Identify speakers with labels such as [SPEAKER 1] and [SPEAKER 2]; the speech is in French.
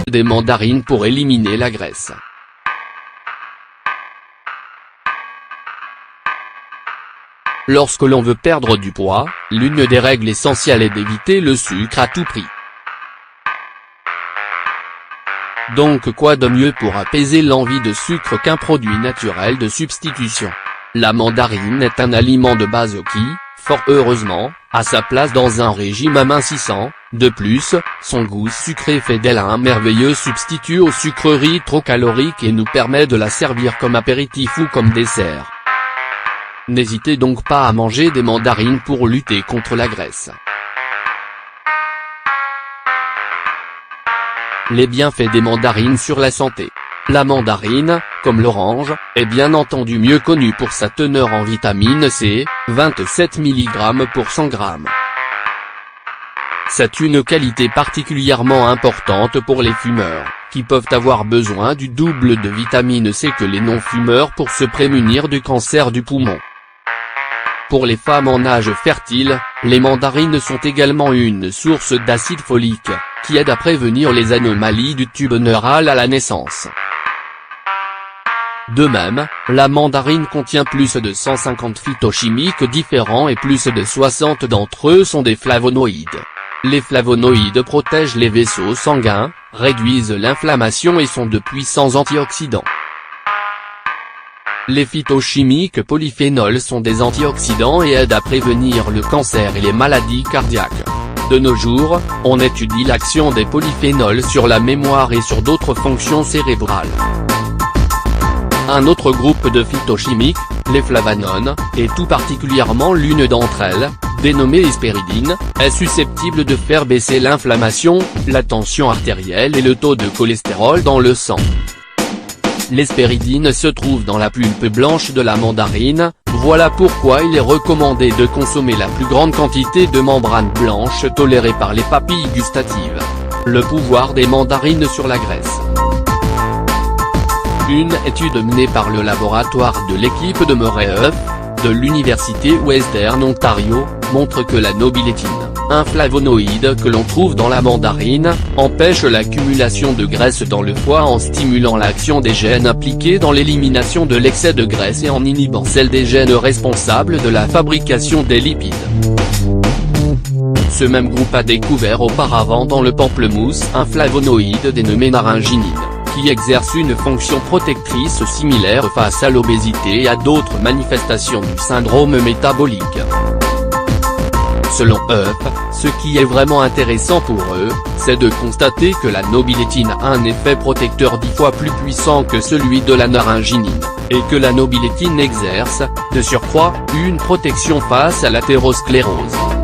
[SPEAKER 1] Des mandarines pour éliminer la graisse. Lorsque l'on veut perdre du poids, l'une des règles essentielles est d'éviter le sucre à tout prix. Donc quoi de mieux pour apaiser l'envie de sucre qu'un produit naturel de substitution? La mandarine est un aliment de base qui, fort heureusement, a sa place dans un régime amincissant. De plus, son goût sucré fait d'elle un merveilleux substitut aux sucreries trop caloriques et nous permet de la servir comme apéritif ou comme dessert. N'hésitez donc pas à manger des mandarines pour lutter contre la graisse. Les bienfaits des mandarines sur la santé. La mandarine, comme l'orange, est bien entendu mieux connue pour sa teneur en vitamine C, 27 mg pour 100 g. C'est une qualité particulièrement importante pour les fumeurs, qui peuvent avoir besoin du double de vitamine C que les non-fumeurs pour se prémunir du cancer du poumon. Pour les femmes en âge fertile, les mandarines sont également une source d'acide folique, qui aide à prévenir les anomalies du tube neural à la naissance. De même, la mandarine contient plus de 150 phytochimiques différents et plus de 60 d'entre eux sont des flavonoïdes. Les flavonoïdes protègent les vaisseaux sanguins, réduisent l'inflammation et sont de puissants antioxydants. Les phytochimiques polyphénols sont des antioxydants et aident à prévenir le cancer et les maladies cardiaques. De nos jours, on étudie l'action des polyphénols sur la mémoire et sur d'autres fonctions cérébrales. Un autre groupe de phytochimiques, les flavanones, et tout particulièrement l'une d'entre elles, dénommée hespéridine, est susceptible de faire baisser l'inflammation, la tension artérielle et le taux de cholestérol dans le sang. L'hespéridine se trouve dans la pulpe blanche de la mandarine, voilà pourquoi il est recommandé de consommer la plus grande quantité de membrane blanche tolérée par les papilles gustatives. Le pouvoir des mandarines sur la graisse. Une étude menée par le laboratoire de l'équipe de Murray de l'université Western Ontario, montre que la nobilétine, un flavonoïde que l'on trouve dans la mandarine, empêche l'accumulation de graisse dans le foie en stimulant l'action des gènes impliqués dans l'élimination de l'excès de graisse et en inhibant celle des gènes responsables de la fabrication des lipides. Ce même groupe a découvert auparavant dans le pamplemousse un flavonoïde dénommé naringinine, qui exerce une fonction protectrice similaire face à l'obésité et à d'autres manifestations du syndrome métabolique. Selon eux, ce qui est vraiment intéressant pour eux, c'est de constater que la nobilétine a un effet protecteur 10 fois plus puissant que celui de la naringinine, et que la nobilétine exerce, de surcroît, une protection face à l'athérosclérose.